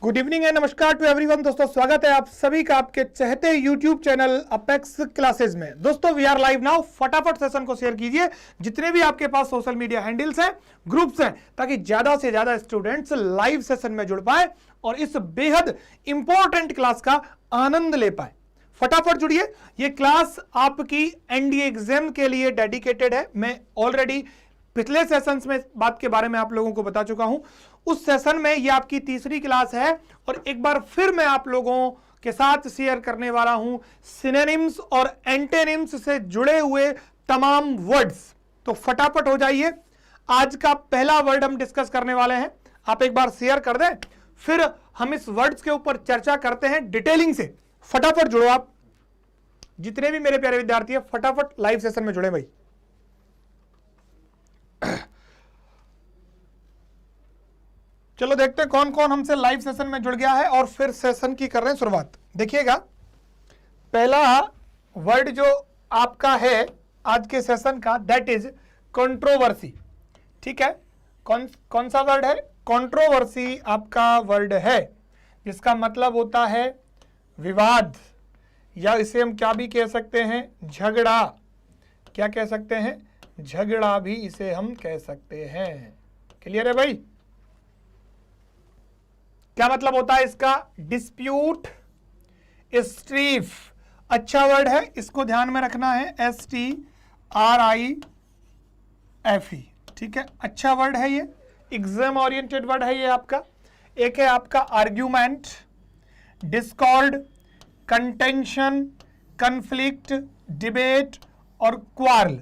Good evening and नमस्कार to everyone. दोस्तों स्वागत है आप सभी का आपके चहते यूट्यूब चैनल अपेक्स क्लासेस में। दोस्तों वी आर लाइव नाउ। फटाफट सेशन को शेयर कीजिए जितने भी आपके पास सोशल मीडिया हैंडल्स हैं, ग्रुप्स हैं, ताकि ज्यादा से ज्यादा स्टूडेंट्स लाइव सेशन में जुड़ पाए और इस बेहद इंपॉर्टेंट क्लास का आनंद ले पाए। फटाफट जुड़िए। ये क्लास आपकी एनडीए एग्जाम के लिए डेडिकेटेड है। मैं ऑलरेडी पिछले सेशंस में बात के बारे में आप लोगों को बता चुका हूं। उस सेशन में ये आपकी तीसरी क्लास है और एक बार फिर मैं आप लोगों के साथ शेयर करने वाला हूं सिनोनिम्स और एंटोनिम्स से जुड़े हुए तमाम वर्ड्स। तो फटाफट हो जाइए। आज का पहला वर्ड हम डिस्कस करने वाले हैं। आप एक बार शेयर कर दें, फिर हम इस वर्ड्स के ऊपर चर्चा करते हैं डिटेलिंग से। फटाफट जुड़ो आप, जितने भी मेरे प्यारे विद्यार्थी हैं, फटाफट लाइव सेशन में जुड़े भाई। चलो देखते हैं कौन कौन हमसे लाइव सेशन में जुड़ गया है और फिर सेशन की कर रहे हैं शुरुआत। देखिएगा, पहला वर्ड जो आपका है आज के सेशन का, दैट इज कंट्रोवर्सी। ठीक है, कौन सा वर्ड है? कंट्रोवर्सी आपका वर्ड है, जिसका मतलब होता है विवाद, या इसे हम क्या भी कह सकते हैं, झगड़ा। क्या कह सकते हैं? झगड़ा भी इसे हम कह सकते हैं। क्लियर है भाई? क्या मतलब होता है इसका? डिस्प्यूट, स्ट्रीफ। अच्छा वर्ड है, इसको ध्यान में रखना है। STRIFE। ठीक है, अच्छा वर्ड है ये, एग्जाम ओरिएंटेड वर्ड है ये आपका। एक है आपका argument, Discord, contention, conflict, debate और क्वारल,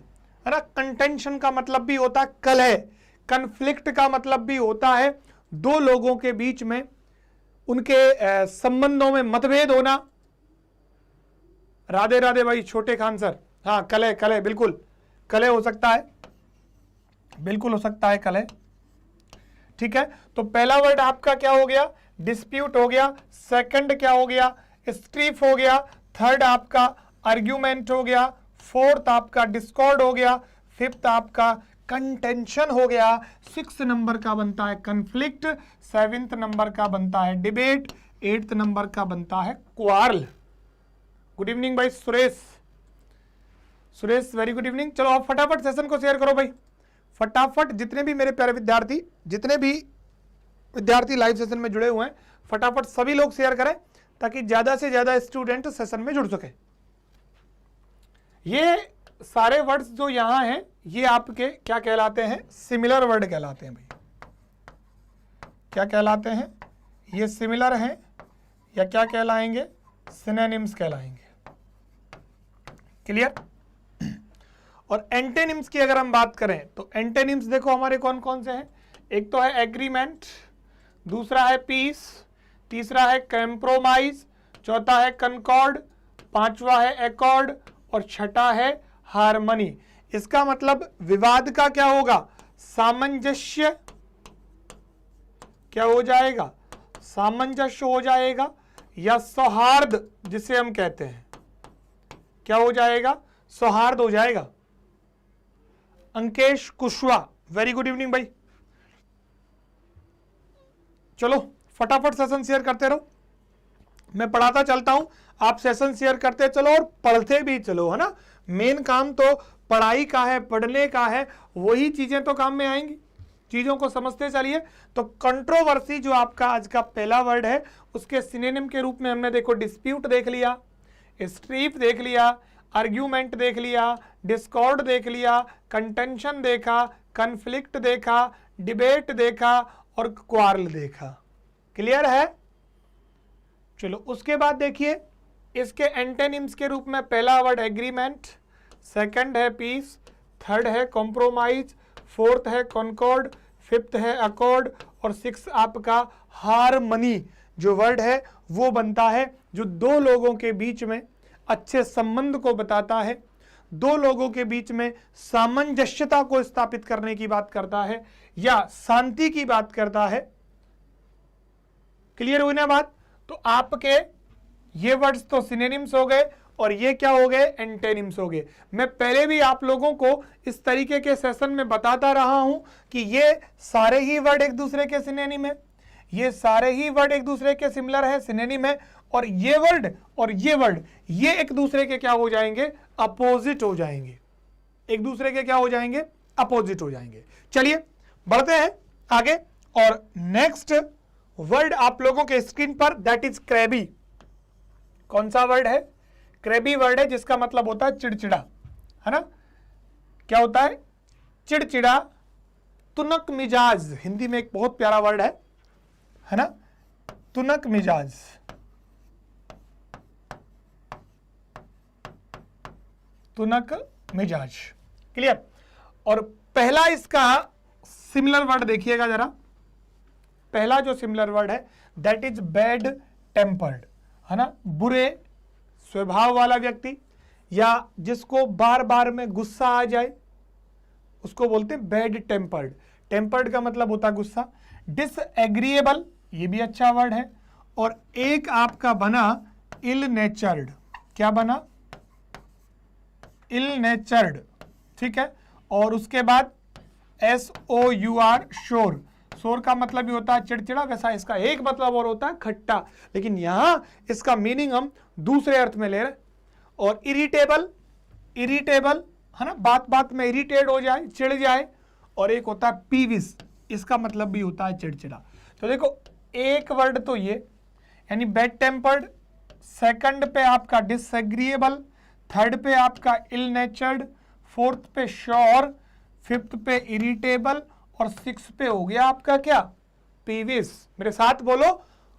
है ना। कंटेंशन का मतलब भी होता है कलह, कन्फ्लिक्ट का मतलब भी होता है दो लोगों के बीच में उनके संबंधों में मतभेद होना। राधे राधे भाई छोटे खान सर। हाँ, कलह, कलह, बिल्कुल कलह हो सकता है, बिल्कुल हो सकता है कलह। ठीक है, तो पहला वर्ड आपका क्या हो गया? डिस्प्यूट हो गया। सेकंड क्या हो गया? स्ट्रीफ हो गया। थर्ड आपका आर्ग्यूमेंट हो गया। फोर्थ आपका डिस्कॉर्ड हो गया। फिफ्थ आपका कंटेंशन हो गया। 6 नंबर का बनता है कन्फ्लिक्ट। 7th नंबर का बनता है डिबेट। 8th नंबर का बनता है क्वारल। गुड इवनिंग भाई Suresh. Suresh very good evening. चलो आप फटाफट सेशन को शेयर करो भाई, फटाफट। जितने भी मेरे प्यारे विद्यार्थी, जितने भी विद्यार्थी लाइव सेशन में जुड़े हुए हैं, फटाफट सभी लोग शेयर करें ताकि ज्यादा से ज्यादा स्टूडेंट सेशन में जुड़ सके। ये सारे वर्ड्स जो यहां हैं ये आपके क्या कहलाते हैं? सिमिलर वर्ड कहलाते हैं भाई। क्या कहलाते हैं? ये सिमिलर हैं या क्या कहलाएंगे? सिनोनिम्स कहलाएंगे। क्लियर? और एंटोनिम्स की अगर हम बात करें तो एंटोनिम्स देखो हमारे कौन कौन से हैं। एक तो है एग्रीमेंट, दूसरा है पीस, तीसरा है कंप्रोमाइज, चौथा है कनकॉर्ड, पांचवा है एकॉर्ड और छठा है हार्मनी। इसका मतलब विवाद का क्या होगा? सामंजस्य। क्या हो जाएगा? सामंजस्य हो जाएगा, या सौहार्द जिसे हम कहते हैं, क्या हो जाएगा? सौहार्द हो जाएगा। Ankesh Kushwaha very good evening भाई। चलो फटाफट सेशन शेयर करते रहो, मैं पढ़ाता चलता हूं, आप सेशन शेयर करते चलो और पढ़ते भी चलो, है ना। मेन काम तो पढ़ाई का है, पढ़ने का है, वही चीजें तो काम में आएंगी। चीजों को समझते चलिए। तो कंट्रोवर्सी जो आपका आज का पहला वर्ड है, उसके सिनोनिम के रूप में हमने देखो डिस्प्यूट देख लिया, स्ट्रीफ देख लिया, आर्ग्यूमेंट देख लिया, डिस्कॉर्ड देख लिया, कंटेंशन देखा, कन्फ्लिक्ट देखा, डिबेट देखा और क्वारल देखा। क्लियर है? चलो उसके बाद देखिए, इसके एंटोनिम्स के रूप में पहला वर्ड एग्रीमेंट, सेकंड है पीस, थर्ड है कॉम्प्रोमाइज, फोर्थ है कॉन्कॉर्ड, फिफ्थ है अकॉर्ड और 6 आपका हार्मनी जो वर्ड है वो बनता है जो दो लोगों के बीच में अच्छे संबंध को बताता है, दो लोगों के बीच में सामंजस्यता को स्थापित करने की बात करता है या शांति की बात करता है। क्लियर हुई ना बात? तो आपके ये वर्ड्स तो सिनोनिम्स हो गए और ये क्या हो गए? एंटोनिम्स हो गए। मैं पहले भी आप लोगों को इस तरीके के सेशन में बताता रहा हूं कि ये सारे ही वर्ड एक दूसरे के सिनोनिम है। ये सारे ही वर्ड एक दूसरे के सिमिलर है, सिनोनिम है, और ये वर्ड और ये वर्ड ये एक दूसरे के क्या हो जाएंगे, अपोजिट हो जाएंगे, एक दूसरे के क्या हो जाएंगे, अपोजिट हो जाएंगे। चलिए बढ़ते हैं आगे, और नेक्स्ट वर्ड आप लोगों के स्क्रीन पर, दैट इज क्रैबी। कौन सा वर्ड है, क्रैबी वर्ड है, जिसका मतलब होता है चिड़चिड़ा, है ना। क्या होता है, चिड़चिड़ा, तुनक मिजाज, हिंदी में एक बहुत प्यारा वर्ड है ना, तुनक मिजाज। तुनक मिजाज, क्लियर। और पहला इसका सिमिलर वर्ड देखिएगा जरा, पहला जो सिमिलर वर्ड है दैट इज बैड टेम्पर्ड, है ना, बुरे स्वभाव वाला व्यक्ति, या जिसको बार बार में गुस्सा आ जाए उसको बोलते हैं बैड टेम्पर्ड। टेम्पर्ड का मतलब होता है गुस्सा। डिसएग्रीएबल, ये भी अच्छा वर्ड है। और एक आपका बना इल नेचर्ड, क्या बना, इल नेचर्ड, ठीक है। और उसके बाद SOUR, शोर, शोर का मतलब भी होता है चिड़चिड़ा, वैसा इसका एक मतलब और होता है खट्टा, लेकिन यहां इसका मीनिंग हम दूसरे अर्थ में ले रहे। और इरिटेबल, इरिटेबल, है ना, बात बात में इरिटेट हो जाए, चिढ़ जाए। और एक होता है पीविस, इसका मतलब भी होता है चिड़चिड़ा। तो देखो एक वर्ड तो ये, यानी बैड टेम्पर्ड, सेकंड पे आपका डिसएग्रीएबल, थर्ड पे आपका इल नेचर्ड, फोर्थ पे श्योर, फिफ्थ पे इरिटेबल, और सिक्स पे हो गया आपका क्या, पीविस। मेरे साथ बोलो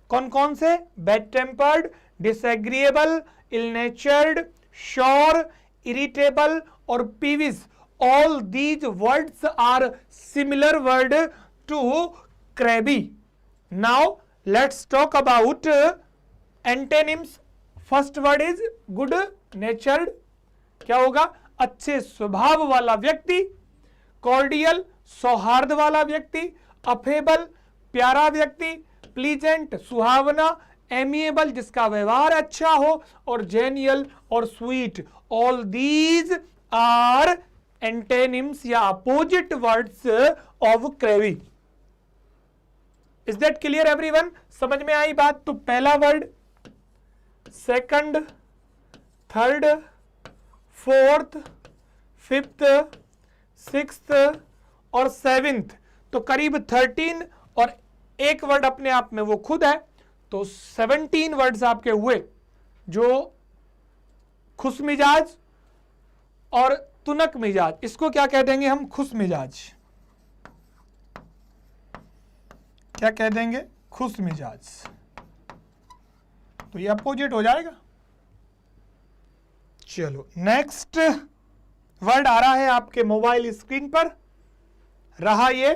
कौन कौन से, bad tempered, disagreeable, ill natured, sour, irritable और peevish. All these words are similar word to crabby. Now let's talk about antonyms. First word is good natured, क्या होगा, अच्छे स्वभाव वाला व्यक्ति। कॉर्डियल, सौहार्द वाला व्यक्ति। अफेबल, प्यारा व्यक्ति। प्लीजेंट, सुहावना। एमिएबल, जिसका व्यवहार अच्छा हो। और जेनियल और sweet. All these are antonyms या opposite words of crabby. Is that clear everyone, समझ में आई बात। तो पहला word, second, third, fourth, fifth, sixth और सेवेंथ, तो करीब 13, और एक वर्ड अपने आप में वो खुद है, तो 17 वर्ड्स आपके हुए, जो खुश मिजाज और तुनक मिजाज। इसको क्या कह देंगे हम, खुश मिजाज, क्या कह देंगे, खुश मिजाज। तो ये अपोजिट हो जाएगा। चलो नेक्स्ट वर्ड आ रहा है आपके मोबाइल स्क्रीन पर, रहा ये,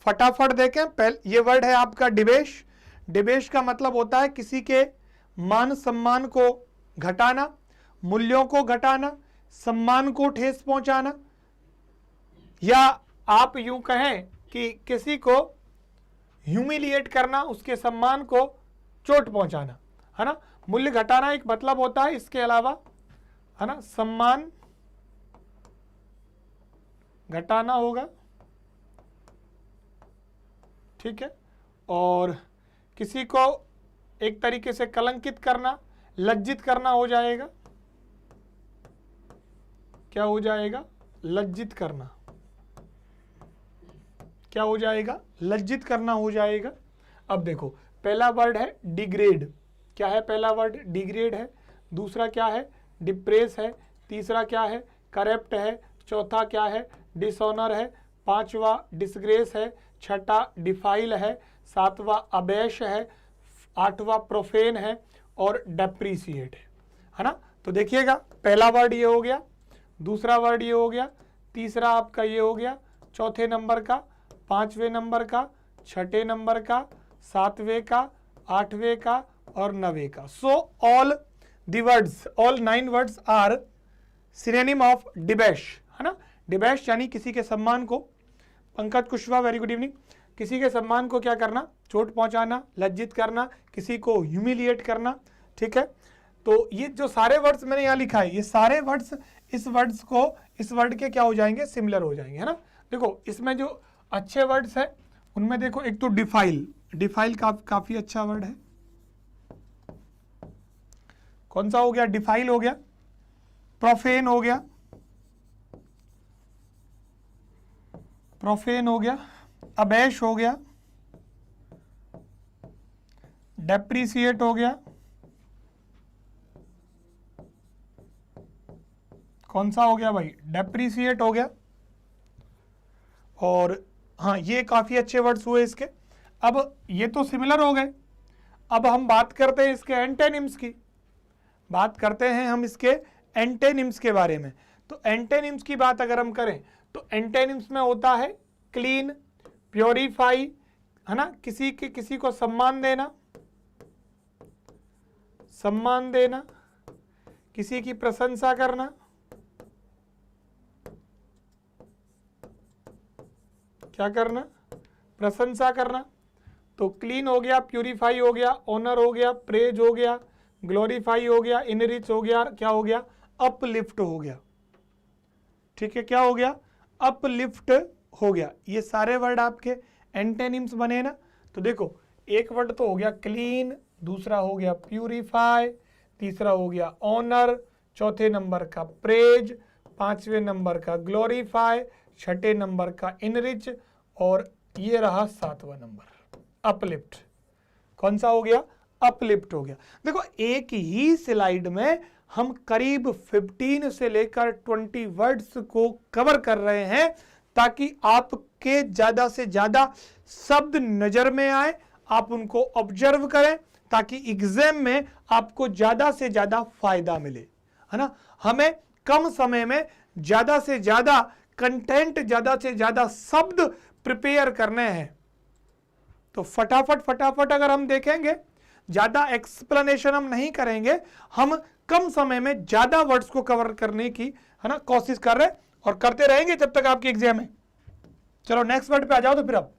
फटाफट देखें। ये वर्ड है आपका डिबेश। डिबेश का मतलब होता है किसी के मान सम्मान को घटाना, मूल्यों को घटाना, सम्मान को ठेस पहुंचाना, या आप यूं कहें कि किसी को ह्यूमिलिएट करना, उसके सम्मान को चोट पहुंचाना, है ना। मूल्य घटाना एक मतलब होता है, इसके अलावा, है ना, सम्मान घटाना होगा, ठीक है। और किसी को एक तरीके से कलंकित करना, लज्जित करना हो जाएगा। क्या हो जाएगा, लज्जित करना, क्या हो जाएगा, लज्जित करना हो जाएगा। अब देखो पहला वर्ड है डिग्रेड, क्या है पहला वर्ड, डिग्रेड है। दूसरा क्या है, डिप्रेस है। तीसरा क्या है, करप्ट है। चौथा क्या है, डिसऑनर है। पांचवा डिसग्रेस है। छठा डिफाइल है। सातवां अबैश है। आठवां प्रोफेन है। और डेप्रीसिएट है ना। तो देखिएगा पहला वर्ड ये हो गया, दूसरा वर्ड ये हो गया, तीसरा आपका ये हो गया, चौथे नंबर का, पांचवें नंबर का, छठे नंबर का, सातवें का, आठवें का और नवे का। So all the words, all 9 words are synonym of debase, है ना। डिबेश यानी किसी के सम्मान को, Pankaj Kushwaha very good evening, किसी के सम्मान को क्या करना, चोट पहुंचाना, लज्जित करना, किसी को ह्यूमिलिएट करना, ठीक है। तो ये जो सारे वर्ड्स मैंने यहाँ लिखा है, ये सारे वर्ड्स इस वर्ड्स को, इस वर्ड के क्या हो जाएंगे, सिमिलर हो जाएंगे, है ना। देखो इसमें जो अच्छे वर्ड्स हैं उनमें देखो, एक तो डिफाइल, डिफाइल काफी अच्छा वर्ड है। कौन सा हो गया? डिफाइल हो गया, प्रोफेन हो गया, प्रोफेन हो गया, अबैश हो गया, डेप्रीसिएट हो गया, कौन सा हो गया भाई? डेप्रीसिएट हो गया। और हाँ, ये काफी अच्छे वर्ड्स हुए इसके। अब ये तो सिमिलर हो गए। अब हम बात करते हैं इसके एंटेनिम्स की, बात करते हैं हम इसके एंटेनिम्स के बारे में। तो एंटेनिम्स की बात अगर हम करें तो एंटेनिम्स में होता है क्लीन, प्योरीफाई, है ना, किसी को सम्मान देना, सम्मान देना, किसी की प्रशंसा करना, क्या करना? प्रशंसा करना। तो क्लीन हो गया, प्यूरिफाई हो गया, ऑनर हो गया, प्रेज हो गया, ग्लोरीफाई हो गया, इनरिच हो गया, क्या हो गया? अपलिफ्ट हो गया। ठीक है, क्या हो गया? अपलिफ्ट हो गया। ये सारे वर्ड आपके एंटेनिम्स बने ना। तो देखो, एक वर्ड तो हो गया क्लीन, दूसरा हो गया प्यूरिफाई, तीसरा हो गया ऑनर, चौथे नंबर का प्रेज, पांचवें नंबर का ग्लोरीफाई, छठे नंबर का इनरिच, और ये रहा सातवां नंबर अपलिफ्ट। कौन सा हो गया? अपलिफ्ट हो गया। देखो, एक ही स्लाइड में हम करीब 15 से लेकर 20 वर्ड्स को कवर कर रहे हैं ताकि आपके ज्यादा से ज्यादा शब्द नजर में आए, आप उनको ऑब्जर्व करें ताकि एग्जाम में आपको ज्यादा से ज्यादा फायदा मिले, है ना। हमें कम समय में ज्यादा से ज्यादा कंटेंट, ज्यादा से ज्यादा शब्द प्रिपेयर करने हैं। तो फटाफट अगर हम देखेंगे, ज्यादा एक्सप्लेनेशन हम नहीं करेंगे, हम कम समय में ज्यादा वर्ड्स को कवर करने की, है ना, कोशिश कर रहे हैं और करते रहेंगे जब तक आपकी एग्जाम है। चलो नेक्स्ट वर्ड पे आ जाओ। तो फिर अब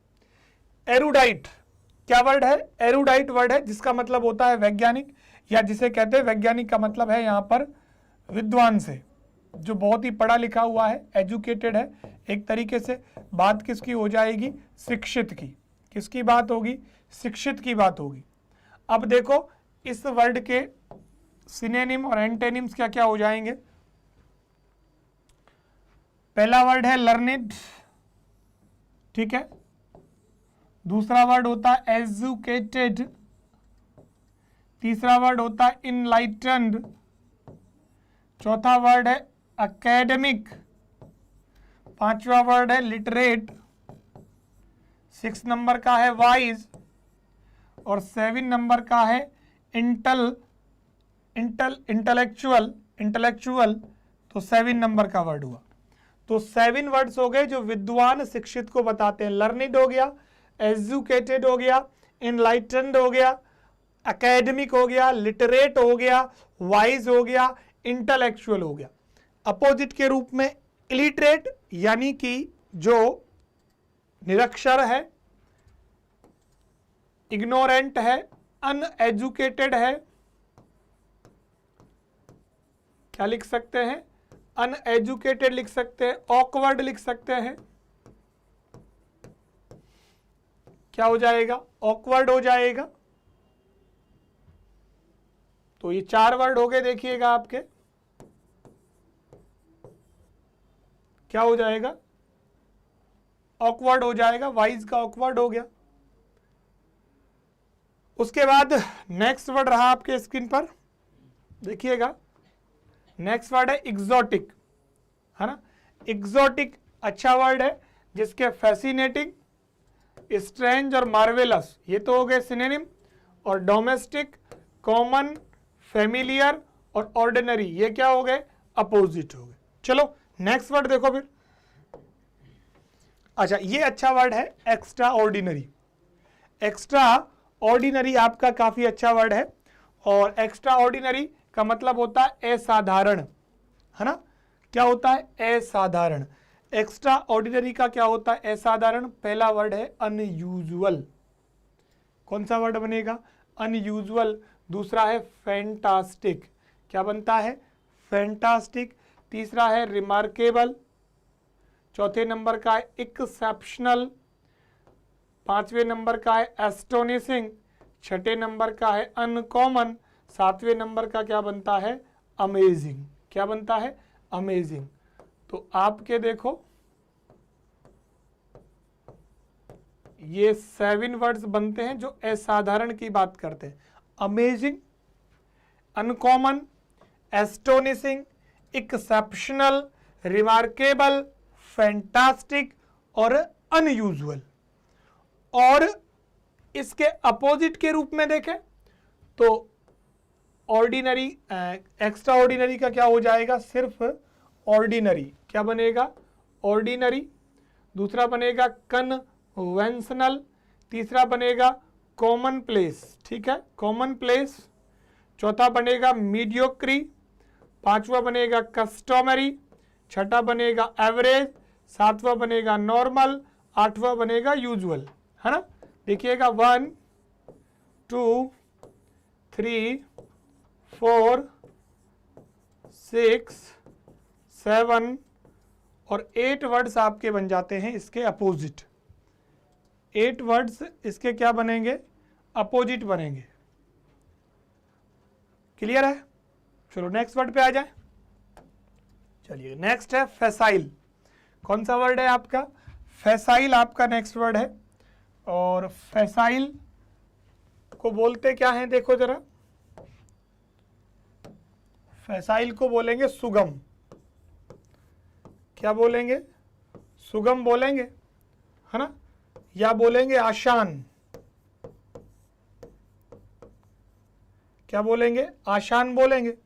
एरुडाइट क्या वर्ड है? एरुडाइट वर्ड है जिसका मतलब होता है वैज्ञानिक, या जिसे कहते हैं, वैज्ञानिक का मतलब है यहां पर विद्वान से, जो बहुत ही पढ़ा लिखा हुआ है, एजुकेटेड है। एक तरीके से बात किसकी हो जाएगी? शिक्षित की। किसकी बात होगी? शिक्षित की बात होगी। अब देखो, इस वर्ड के सिनोनिम और एंटेनिम्स क्या क्या हो जाएंगे। पहला वर्ड है लर्निड, ठीक है। दूसरा वर्ड होता है एजुकेटेड, तीसरा वर्ड होता है इनलाइटेंड, चौथा वर्ड है एकेडमिक, पांचवा वर्ड है लिटरेट, 6 नंबर का है वाइज, और 7 नंबर का है इंटेलेक्चुअल। तो 7 नंबर का वर्ड हुआ। तो 7 वर्ड्स हो गए जो विद्वान शिक्षित को बताते हैं। लर्निड हो गया, एजुकेटेड हो गया, इनलाइटेंड हो गया, एकेडमिक हो गया, लिटरेट हो गया, वाइज हो गया, इंटेलेक्चुअल हो गया। अपोजिट के रूप में इलिटरेट यानी कि जो निरक्षर है, इग्नोरेंट है, अनएजुकेटेड है, क्या लिख सकते हैं? अनएजुकेटेड लिख सकते हैं, ऑकवर्ड लिख सकते हैं। क्या हो जाएगा? ऑकवर्ड हो जाएगा। तो ये 4 वर्ड हो गए, देखिएगा आपके क्या हो जाएगा? ऑकवर्ड हो जाएगा, वाइज का ऑकवर्ड हो गया। उसके बाद नेक्स्ट वर्ड रहा आपके स्क्रीन पर, देखिएगा। नेक्स्ट वर्ड है एग्जॉटिक, है ना। एग्जॉटिक अच्छा वर्ड है जिसके फैसिनेटिंग, स्ट्रेंज और मार्वेलस ये तो हो गए सिनोनिम, और डोमेस्टिक, कॉमन, फेमिलियर और ऑर्डिनरी ये क्या हो गए? अपोजिट हो गए। चलो नेक्स्ट वर्ड देखो फिर। अच्छा, ये अच्छा वर्ड है एक्स्ट्रा ऑर्डिनरी। एक्स्ट्रा ऑर्डिनरी आपका काफी अच्छा वर्ड है, और एक्स्ट्रा ऑर्डिनरी का मतलब होता है असाधारण, है ना। क्या होता है? असाधारण। एक्स्ट्रा ऑर्डिनरी का क्या होता है? असाधारण। पहला वर्ड है अनयूजुअल। कौन सा वर्ड बनेगा? अनयूजुअल। दूसरा है फैंटास्टिक। क्या बनता है? फैंटास्टिक। तीसरा है रिमार्केबल। चौथे नंबर का है एक्सेप्शनल। 5वें नंबर का है एस्टोनिशिंग, 6ठे नंबर का है अनकॉमन, 7वें नंबर का क्या बनता है अमेजिंग। क्या बनता है अमेजिंग। तो आपके देखो ये 7 वर्ड्स बनते हैं जो असाधारण की बात करते हैं। Amazing, uncommon, astonishing, exceptional, remarkable, fantastic और अनयूजुअल। और इसके अपोजिट के रूप में देखें तो ऑर्डिनरी, एक्स्ट्रा ऑर्डिनरी का क्या हो जाएगा सिर्फ ऑर्डिनरी। क्या बनेगा ऑर्डिनरी। दूसरा बनेगा कन्वेंशनल, तीसरा बनेगा कॉमन प्लेस, ठीक है कॉमन प्लेस। चौथा बनेगा मीडियोक्री, पांचवा बनेगा कस्टमरी, छठा बनेगा एवरेज, सातवां बनेगा नॉर्मल, आठवां बनेगा यूजुअल, है ना। देखिएगा 1 2 3 4 6 7 और 8 वर्ड्स आपके बन जाते हैं इसके अपोजिट। 8 वर्ड्स इसके क्या बनेंगे अपोजिट बनेंगे। क्लियर है। चलो नेक्स्ट वर्ड पे आ जाए। चलिए नेक्स्ट है फैसाइल। कौन सा वर्ड है आपका फैसाइल, आपका नेक्स्ट वर्ड है। और फैसाइल को बोलते क्या है देखो जरा, फैसाइल को बोलेंगे सुगम। क्या बोलेंगे सुगम बोलेंगे, है ना, या बोलेंगे आसान। क्या बोलेंगे आसान बोलेंगे।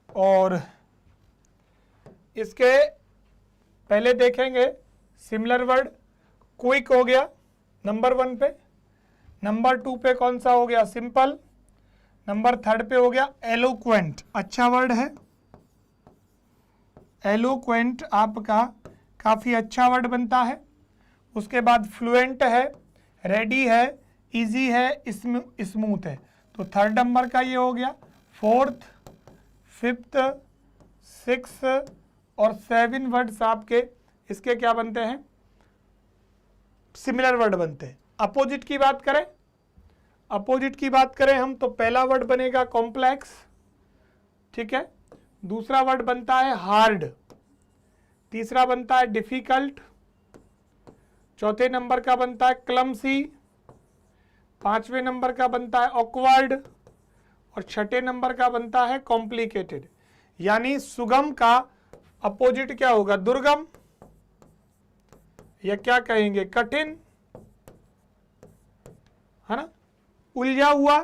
और इसके पहले देखेंगे सिमिलर वर्ड क्विक हो गया नंबर 1 पे, नंबर 2 पे कौन सा हो गया सिंपल, नंबर 3 पे हो गया एलोक्वेंट। अच्छा वर्ड है एलोक्वेंट, आपका काफ़ी अच्छा वर्ड बनता है। उसके बाद फ्लुएंट है, रेडी है, इजी है, स्मूथ है। तो 3rd नंबर का ये हो गया। 4th 5th 6th और 7 वर्ड्स आपके इसके क्या बनते हैं सिमिलर वर्ड बनते हैं। अपोजिट की बात करें, अपोजिट की बात करें हम तो पहला वर्ड बनेगा कॉम्प्लेक्स, ठीक है। दूसरा वर्ड बनता है हार्ड, तीसरा बनता है डिफिकल्ट, चौथे नंबर का बनता है क्लमसी, 5वें नंबर का बनता है ऑकवर्ड और 6ठे नंबर का बनता है कॉम्प्लिकेटेड। यानी सुगम का अपोजिट क्या होगा दुर्गम, या क्या कहेंगे कठिन, है ना, उलझा हुआ।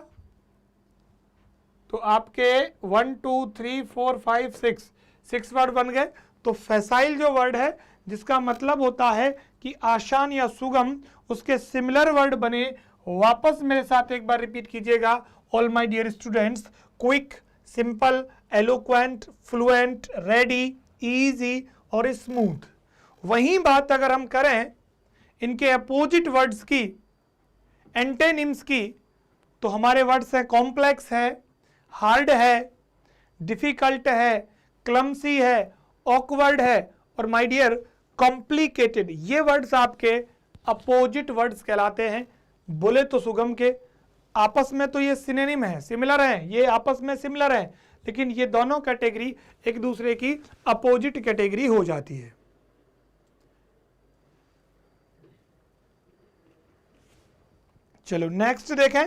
तो आपके 1 2 3 4 5 6 वर्ड बन गए। तो फैसाइल जो वर्ड है जिसका मतलब होता है कि आसान या सुगम, उसके सिमिलर वर्ड बने। वापस मेरे साथ एक बार रिपीट कीजिएगा all my dear students, quick, simple, eloquent, fluent, ready, easy और स्मूथ। वही बात अगर हम करें इनके अपोजिट वर्ड्स की, एंटेनिम्स की, तो हमारे वर्ड्स है कॉम्प्लेक्स है, हार्ड है, डिफिकल्ट है, क्लमसी है, ऑकवर्ड है और माय डियर कॉम्प्लिकेटेड। ये वर्ड्स आपके अपोजिट वर्ड्स कहलाते हैं। बोले तो सुगम के आपस में तो ये सिनोनिम है, सिमिलर है, ये आपस में सिमिलर है, लेकिन ये दोनों कैटेगरी एक दूसरे की अपोजिट कैटेगरी हो जाती है। चलो नेक्स्ट देखें।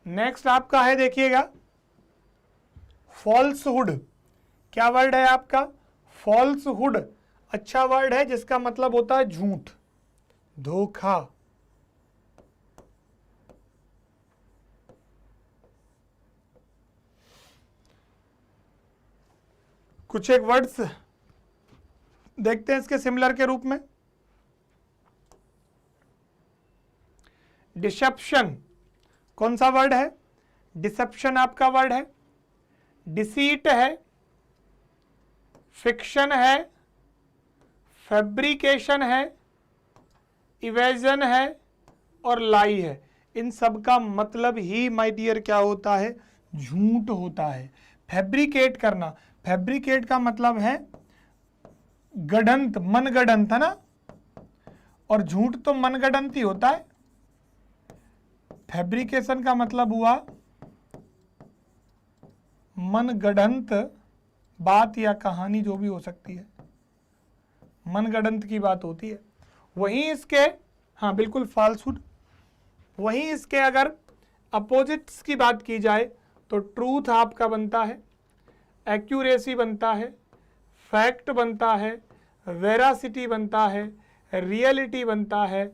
नेक्स्ट आपका है देखिएगा फॉल्सहुड। क्या वर्ड है आपका फॉल्सहुड। अच्छा वर्ड है जिसका मतलब होता है झूठ, धोखा। कुछ एक वर्ड्स देखते हैं इसके सिमिलर के रूप में। डिसेप्शन, कौन सा वर्ड है डिसेप्शन आपका वर्ड है। डिसीट है, फिक्शन है, फैब्रिकेशन है, इवेजन है और लाई है। इन सब का मतलब ही माय डियर क्या होता है झूठ होता है। फैब्रिकेट करना, फैब्रिकेट का मतलब है गढ़ंत, मनगढ़ंत, है ना। और झूठ तो मनगढ़ंत ही होता है। फैब्रिकेशन का मतलब हुआ मनगढ़ंत बात या कहानी, जो भी हो सकती है, मनगढ़ंत की बात होती है। वहीं इसके, हाँ बिल्कुल फॉल्सहुड। वहीं इसके अगर अपोजिट्स की बात की जाए तो ट्रूथ आपका बनता है, एक्यूरेसी बनता है, फैक्ट बनता है, वेरासिटी बनता है, रियलिटी बनता है,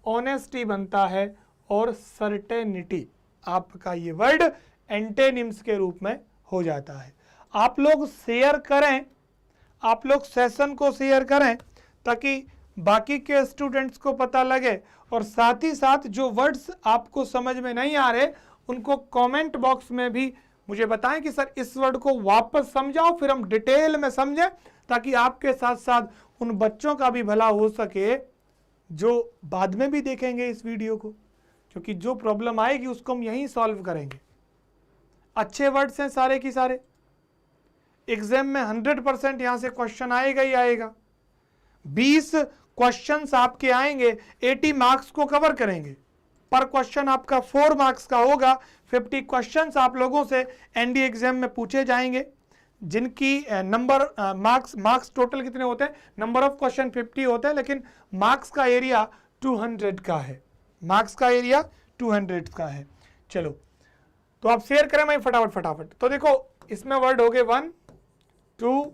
ऑनेस्टी बनता है और सर्टेनिटी आपका ये वर्ड एंटेनिम्स के रूप में हो जाता है। आप लोग शेयर करें, आप लोग सेशन को शेयर करें ताकि बाकी के स्टूडेंट्स को पता लगे, और साथ ही साथ जो वर्ड्स आपको समझ में नहीं आ रहे उनको कमेंट बॉक्स में भी मुझे बताएं कि सर इस वर्ड को वापस समझाओ, फिर हम डिटेल में समझें, ताकि आपके साथ साथ उन बच्चों का भी भला हो सके जो बाद में भी देखेंगे इस वीडियो को, क्योंकि जो प्रॉब्लम आएगी उसको हम यहीं सॉल्व करेंगे। अच्छे वर्ड्स हैं सारे की सारे, एग्जाम में 100% यहां से क्वेश्चन आएगा ही आएगा। 20 क्वेश्चंस आपके आएंगे, 80 मार्क्स को कवर करेंगे। पर क्वेश्चन आपका 4 मार्क्स का होगा। 50 क्वेश्चंस आप लोगों से एनडीए एग्जाम में पूछे जाएंगे, जिनकी नंबर मार्क्स टोटल कितने होते हैं, नंबर ऑफ क्वेश्चन 50 होते हैं, लेकिन मार्क्स का एरिया 200 का है, मार्क्स का एरिया 200 का है। चलो तो आप शेयर करें मैं फटाफट। तो देखो इसमें वर्ड हो गए 1 2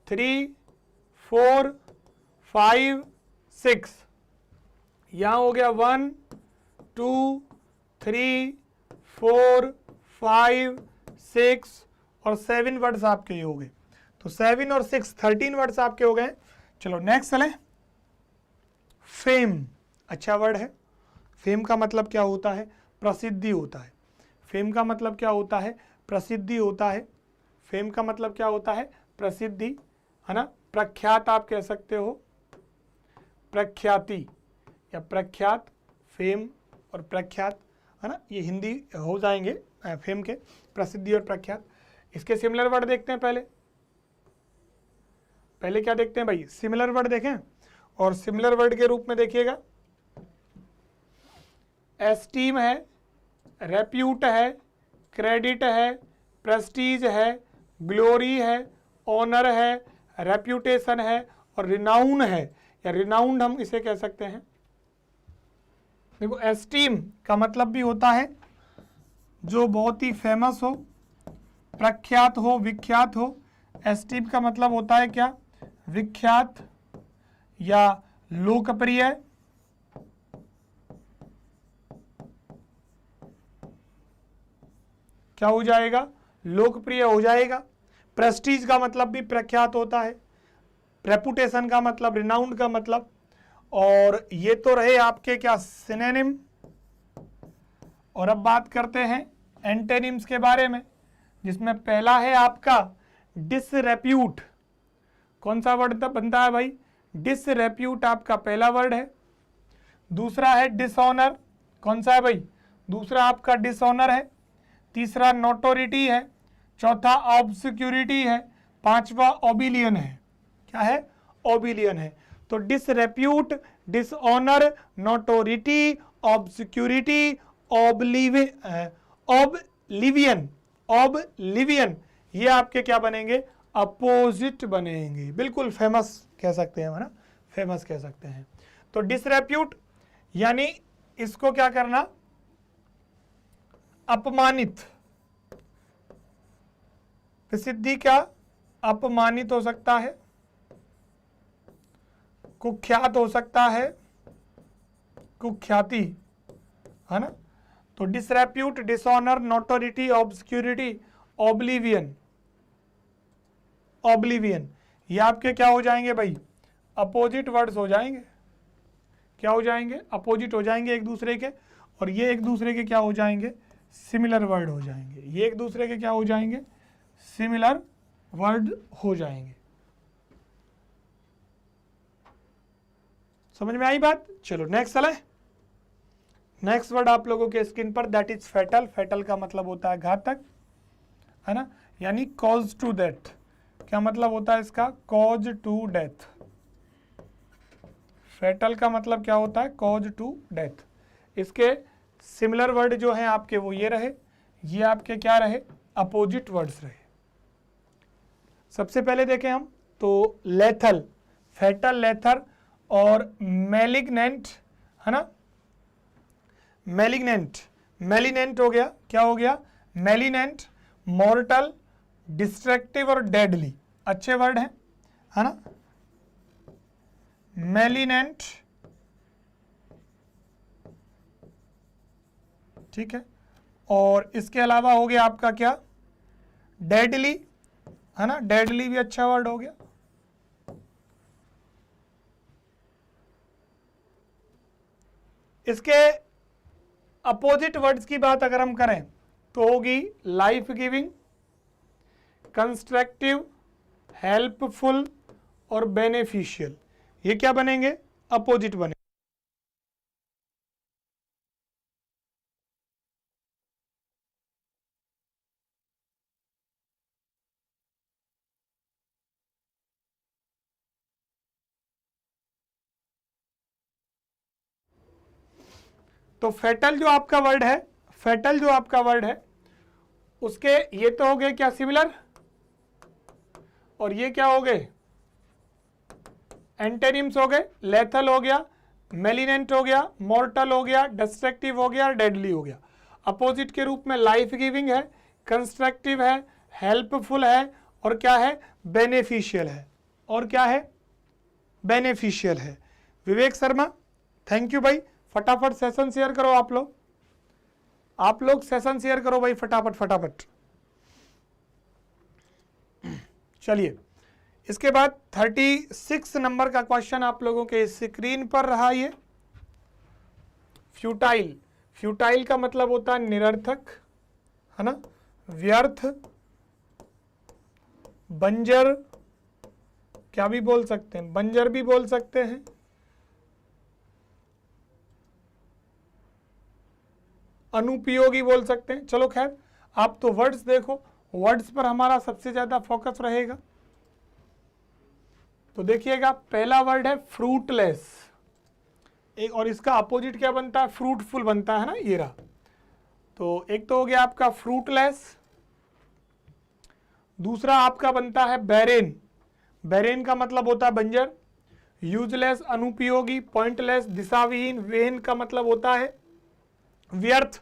3 4 5 6, यहां हो गया 1 2 3 4 5 6 और 7 वर्ड्स आपके हो गए। तो 7 और 6 13 वर्ड्स आपके हो गए। चलो नेक्स्ट चलें। फेम अच्छा वर्ड है। फेम का मतलब क्या होता है, प्रसिद्धि होता है। फेम का मतलब क्या होता है, प्रसिद्धि होता है। फेम का मतलब क्या होता है, प्रसिद्धि, है ना। प्रख्यात आप कह सकते हो, प्रख्याति या प्रख्यात, फेम और प्रख्यात, है ना, ये हिंदी हो जाएंगे फेम के, प्रसिद्धि और प्रख्यात। इसके सिमिलर वर्ड देखते हैं। पहले क्या देखते हैं भाई, सिमिलर वर्ड देखें, और सिमिलर वर्ड के रूप में देखिएगा एस्टीम है, रेप्यूट है, क्रेडिट है, प्रेस्टीज है, ग्लोरी है, ऑनर है, रेप्यूटेशन है और रिनाउन है, या रिनाउंड हम इसे कह सकते हैं। देखो एस्टीम का मतलब भी होता है जो बहुत ही फेमस हो, प्रख्यात हो, विख्यात हो। एस्टीम का मतलब होता है क्या, विख्यात या लोकप्रिय। क्या हो जाएगा, लोकप्रिय हो जाएगा। प्रेस्टीज का मतलब भी प्रख्यात होता है, रेपुटेशन का मतलब, रिनाउंड का मतलब। और ये तो रहे आपके क्या सिनोनिम। और अब बात करते हैं एंटेनिम्स के बारे में, जिसमें पहला है आपका डिसरेप्यूट। कौन सा वर्ड बनता है भाई, डिसरेप्यूट आपका पहला वर्ड है। दूसरा है डिसऑनर, कौन सा है भाई, दूसरा आपका डिसऑनर है। तीसरा नोटोरिटी है, चौथा ऑब्सक्यूरिटी है, पांचवा ओबिलियन है। क्या है, ओबिलियन है। तो डिसरेप्यूट, डिसऑनर, नोटोरिटी, ऑब्सक्यूरिटी, ऑबलिवियन, ये आपके क्या बनेंगे, अपोजिट बनेंगे। बिल्कुल फेमस कह सकते हैं, है ना, फेमस कह सकते हैं। तो डिसरेप्यूट यानी इसको क्या करना, अपमानित। प्रसिद्धि क्या, अपमानित हो सकता है, कुख्यात हो सकता है, कुख्याति, है ना। तो डिसरेप्यूट, डिसऑनर, नोटोरिटी, ऑब्सक्यूरिटी, ओब्लिवियन, ओब्लिवियन, ये आपके क्या हो जाएंगे भाई, अपोजिट वर्ड्स हो जाएंगे। क्या हो जाएंगे, अपोजिट हो जाएंगे एक दूसरे के। और ये एक दूसरे के क्या हो जाएंगे, सिमिलर वर्ड हो जाएंगे। ये एक दूसरे के क्या हो जाएंगे, सिमिलर वर्ड हो जाएंगे। समझ में आई बात। चलो नेक्स्ट चले। नेक्स्ट वर्ड आप लोगों के स्क्रीन पर, दैट इज फैटल। फैटल का मतलब होता है घातक, है ना, यानी कॉज टू डेथ। क्या मतलब होता है इसका, कॉज टू डेथ। फैटल का मतलब क्या होता है? Cause to death. इसके सिमिलर वर्ड जो हैं आपके वो ये रहे, ये आपके क्या रहे? अपोजिट वर्ड्स रहे। सबसे पहले देखें हम तो लेथल, फैटल, लेथर और मैलिग्नेंट, है ना? मैलिग्नेंट, मैलिनेंट हो गया, क्या हो गया? मैलिनेंट, मॉर्टल, डिस्ट्रक्टिव और डेडली, अच्छे वर्ड हैं, है ना? मैलिनेंट, ठीक है, और इसके अलावा हो गया आपका क्या? डेडली, है ना? डेडली भी अच्छा वर्ड हो गया। इसके अपोजिट वर्ड्स की बात अगर हम करें तो होगी लाइफ गिविंग, कंस्ट्रक्टिव, हेल्पफुल और बेनिफिशियल। ये क्या बनेंगे? अपोजिट बने। तो फैटल जो आपका वर्ड है, फैटल जो आपका वर्ड है उसके ये तो हो गए क्या? सिमिलर, और ये क्या हो गए? एंटेनिम्स हो गए। लेथल हो गया, मेलिनेंट हो गया, मॉर्टल हो गया, डिस्ट्रक्टिव हो गया, डेडली हो गया। अपोजिट के रूप में लाइफ गिविंग है, कंस्ट्रक्टिव है, हेल्पफुल है और क्या है? बेनिफिशियल है। और क्या है? बेनिफिशियल है। विवेक शर्मा, थैंक यू भाई। फटाफट सेशन शेयर करो आप लोग सेशन शेयर करो भाई, फटाफट फटाफट। चलिए, इसके बाद 36 नंबर का क्वेश्चन आप लोगों के स्क्रीन पर रहा। ये फ्यूटाइल, फ्यूटाइल का मतलब होता है निरर्थक, है ना? व्यर्थ, बंजर, क्या भी बोल सकते हैं, बंजर भी बोल सकते हैं, अनुपयोगी बोल सकते हैं। चलो खैर, आप तो वर्ड्स देखो, वर्ड्स पर हमारा सबसे ज्यादा फोकस रहेगा। तो देखिएगा, पहला वर्ड है फ्रूटलेस, एक, और इसका अपोजिट क्या बनता है? फ्रूटफुल बनता है ना, ये रहा। तो एक तो हो गया आपका फ्रूटलेस, दूसरा आपका बनता है बैरेन, बैरेन का मतलब होता है बंजर, यूजलेस अनुपयोगी, पॉइंटलेस दिशाविहीन, वेन का मतलब होता है व्यर्थ,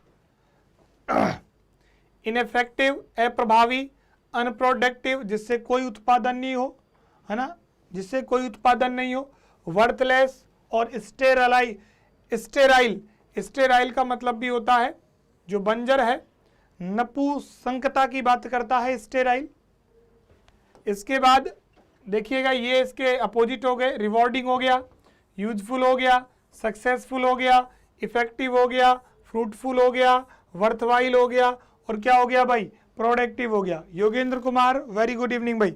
इनफेक्टिव अप्रभावी, अनप्रोडक्टिव जिससे कोई उत्पादन नहीं हो, है ना, जिससे कोई उत्पादन नहीं हो, वर्थलेस और स्टेराइल, स्टेराइल, स्टेराइल का मतलब भी होता है जो बंजर है, नपुंसकता की बात करता है स्टेराइल। इसके बाद देखिएगा ये इसके अपोजिट हो गए, रिवॉर्डिंग हो गया, यूजफुल हो गया, सक्सेसफुल हो गया, इफेक्टिव हो गया, फ्रूटफुल हो गया, वर्थवाइल हो गया और क्या हो गया भाई? प्रोडक्टिव हो गया। Yogendra Kumar, very good evening भाई।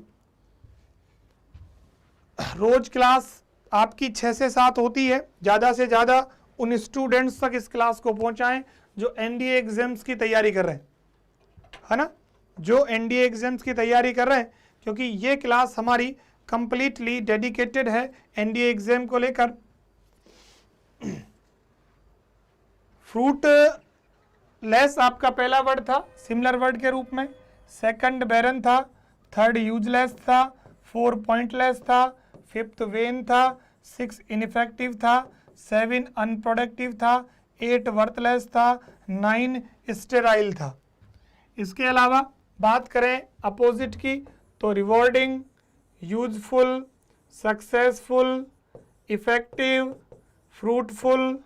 रोज क्लास आपकी 6 से 7 होती है, ज़्यादा से ज़्यादा उन स्टूडेंट्स तक इस क्लास को पहुंचाएं जो एनडीए एग्जाम्स की तैयारी कर रहे हैं, है ना, जो एनडीए एग्जाम्स की तैयारी कर रहे हैं, क्योंकि ये क्लास हमारी कंप्लीटली डेडिकेटेड है एनडीए एग्जाम को लेकर। फ्रूट लेस आपका पहला वर्ड था सिमिलर वर्ड के रूप में, सेकंड बैरन था, थर्ड यूजलेस था, 4 पॉइंटलेस था, फिफ्थ वेन था, 6 इनफेक्टिव था, 7 अनप्रोडक्टिव था, 8 वर्थलेस था, 9 स्टेराइल था। इसके अलावा बात करें अपोजिट की तो rewarding, useful, successful, effective, fruitful,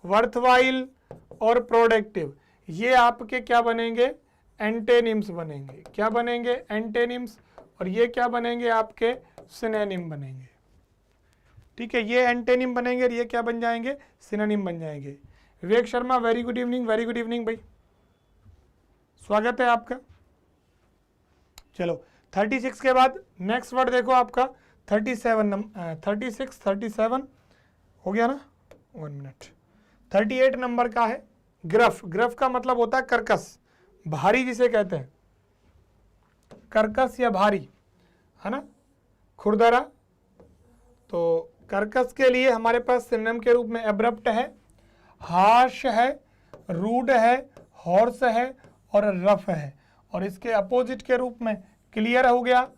worthwhile और प्रोडक्टिव, ये आपके क्या बनेंगे? एंटेनिम्स बनेंगे। क्या बनेंगे? एंटेनिम्स। और ये क्या बनेंगे? आपके सिनोनिम बनेंगे। ठीक है, ये एंटेनिम बनेंगे और ये क्या बन जाएंगे? सिनोनिम बन जाएंगे। Vivek Sharma, very good evening, very good evening भाई, स्वागत है आपका। चलो 36 के बाद नेक्स्ट वर्ड देखो आपका 37 हो गया ना, 1 मिनट। 38 नंबर का है ग्रफ। ग्रफ का मतलब होता है कर्कश, भारी जिसे कहते हैं, कर्कश या भारी, है ना, खुरदरा। तो कर्कश के लिए हमारे पास सिनोनिम के रूप में एब्रप्ट है, हार्श है, रूड है, हॉर्स है और रफ है। और इसके अपोजिट के रूप में क्लियर हो गया,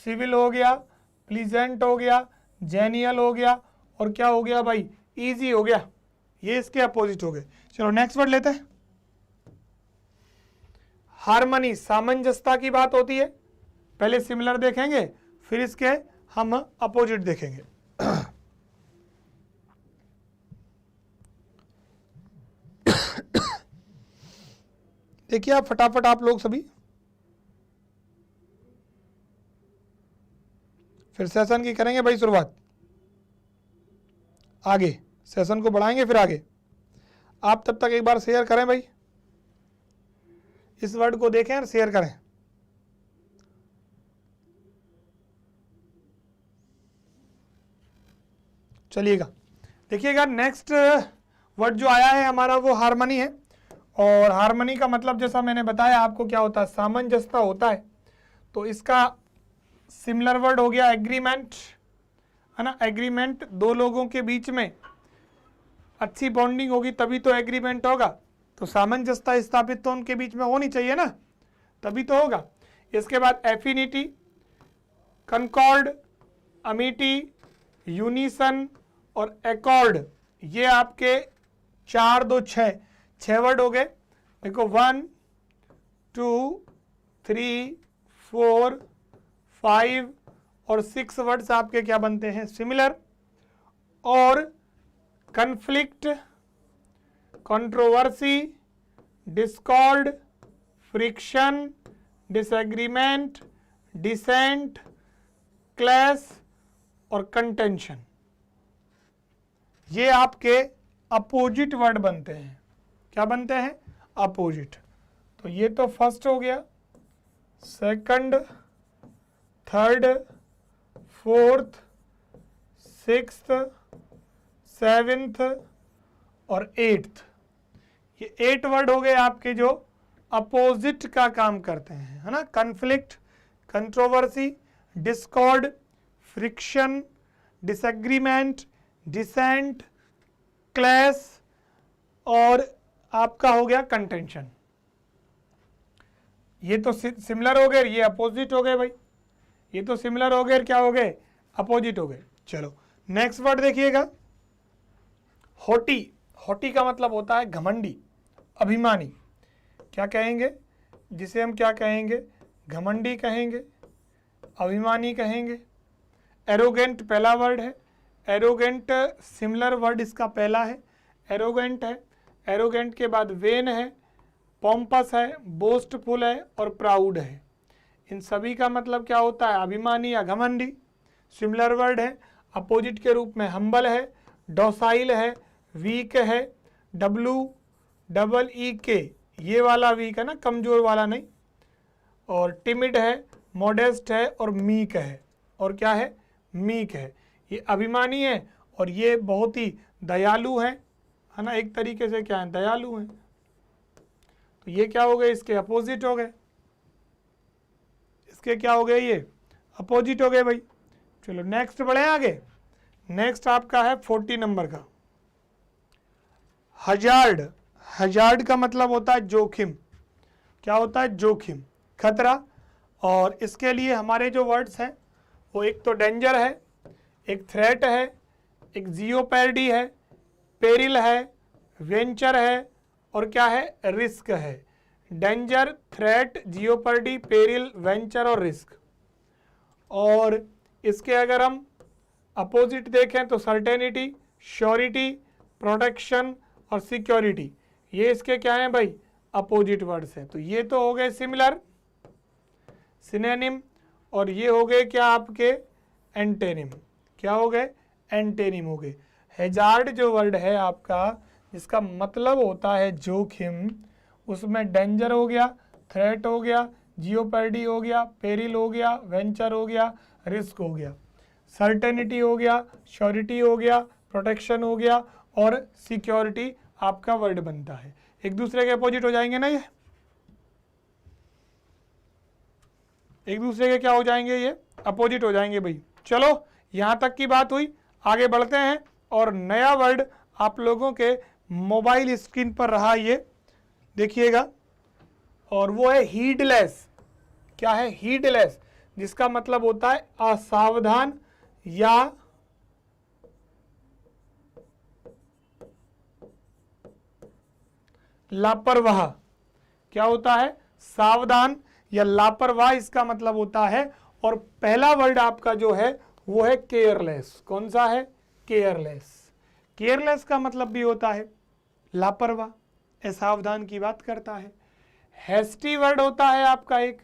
सिविल हो गया, प्लीजेंट हो गया, जेनियल हो गया और क्या हो गया भाई, इजी हो गया। ये इसके अपोजिट हो गए। चलो नेक्स्ट वर्ड लेते हैं। हार्मनी, सामंजस्यता की बात होती है। पहले सिमिलर देखेंगे, फिर इसके हम अपोजिट देखेंगे। देखिए आप फटाफट, आप लोग सभी, फिर सेशन की करेंगे भाई शुरुआत, आगे सेशन को बढ़ाएंगे फिर आगे। आप तब तक एक बार शेयर करें भाई, इस वर्ड को देखें और शेयर करें। चलिएगा, देखिएगा नेक्स्ट वर्ड जो आया है हमारा वो हार्मनी है। और हार्मनी का मतलब जैसा मैंने बताया आपको क्या होता है, सामंजस्यता होता है। तो इसका सिमिलर वर्ड हो गया एग्रीमेंट, है ना। एग्रीमेंट, दो लोगों के बीच में अच्छी बॉन्डिंग होगी तभी तो एग्रीमेंट होगा। तो सामंजस्यता स्थापित तो उनके बीच में होनी चाहिए ना, तभी तो होगा। इसके बाद एफिनिटी, कंकॉर्ड, अमिटी, यूनिसन और एकॉर्ड, ये आपके 4, 2, 6 वर्ड हो गए। देखो 1, 2, 3, 4, 5 और 6 वर्ड्स आपके क्या बनते हैं, सिमिलर। और conflict, controversy, discord, friction, disagreement, dissent, clash और कंटेंशन, ये आपके अपोजिट वर्ड बनते हैं। क्या बनते हैं, अपोजिट। तो ये तो फर्स्ट हो गया, second, third, fourth, sixth, seventh और एट्थ, ये 8 वर्ड हो गए आपके जो अपोजिट का काम करते हैं, है ना। Conflict, controversy, discord, friction, disagreement, dissent, clash और आपका हो गया कंटेंशन। ये तो सिमिलर हो गए, ये अपोजिट हो गए भाई। ये तो सिमिलर हो गए, क्या हो गए, अपोजिट हो गए। चलो नेक्स्ट वर्ड देखिएगा, हॉटी। हॉटी का मतलब होता है घमंडी, अभिमानी। क्या कहेंगे, जिसे हम क्या कहेंगे, घमंडी कहेंगे, अभिमानी कहेंगे। एरोगेंट पहला वर्ड है, एरोगेंट सिमिलर वर्ड इसका पहला है, एरोगेंट है। एरोगेंट के बाद वेन है, पॉम्पस है, बोस्टफुल है और प्राउड है। इन सभी का मतलब क्या होता है, अभिमानी या घमंडी। सिमिलर वर्ड है, अपोजिट के रूप में हम्बल है, डोसाइल है, वीक है, WEEK, ये वाला वीक है ना, कमजोर वाला नहीं। और टिमिड है, मॉडेस्ट है और मीक है। और क्या है, मीक है। ये अभिमानी है और ये बहुत ही दयालु है ना, एक तरीके से क्या है, दयालु है। तो ये क्या हो गए, इसके अपोजिट हो गए। इसके क्या हो गए, ये अपोजिट हो गए भाई। चलो नेक्स्ट बढ़े आगे। नेक्स्ट आपका है 40 नंबर का, हजार्ड। हजार्ड का मतलब होता है जोखिम। क्या होता है, जोखिम, खतरा। और इसके लिए हमारे जो वर्ड्स हैं वो एक तो डेंजर है, एक थ्रेट है, एक जियोपैर्डी है, पेरिल है, वेंचर है और क्या है, रिस्क है। डेंजर, थ्रेट, जियोपर्डी, पेरिल, वेंचर और रिस्क। और इसके अगर हम अपोजिट देखें तो सर्टेनिटी, श्योरिटी, प्रोटेक्शन और सिक्योरिटी, ये इसके क्या हैं भाई, अपोजिट वर्ड्स हैं। तो ये तो हो गए सिमिलर, सिनोनिम। और ये हो गए क्या आपके, एंटेनिम। क्या हो गए, एंटेनिम हो गए। हैजार्ड जो वर्ड है आपका, जिसका मतलब होता है जोखिम, उसमें डेंजर हो गया, थ्रेट हो गया, जियोपर्डी हो गया, पेरिल हो गया, वेंचर हो गया, रिस्क हो गया, सर्टेनिटी हो गया, श्योरिटी हो गया, प्रोटेक्शन हो गया और सिक्योरिटी आपका वर्ड बनता है। एक दूसरे के अपोजिट हो जाएंगे ना, ये एक दूसरे के क्या हो जाएंगे, ये अपोजिट हो जाएंगे भाई। चलो यहाँ तक की बात हुई। आगे बढ़ते हैं और नया वर्ड आप लोगों के मोबाइल स्क्रीन पर रहा, ये देखिएगा, और वो है हीडलेस। क्या है? हीडलेस, जिसका मतलब होता है असावधान या लापरवाह। क्या होता है? सावधान या लापरवाह इसका मतलब होता है। और पहला वर्ड आपका जो है वो है केयरलेस। कौन सा है? केयरलेस। केयरलेस का मतलब भी होता है लापरवाह, असावधान की बात करता है। हैस्टी वर्ड होता है आपका एक।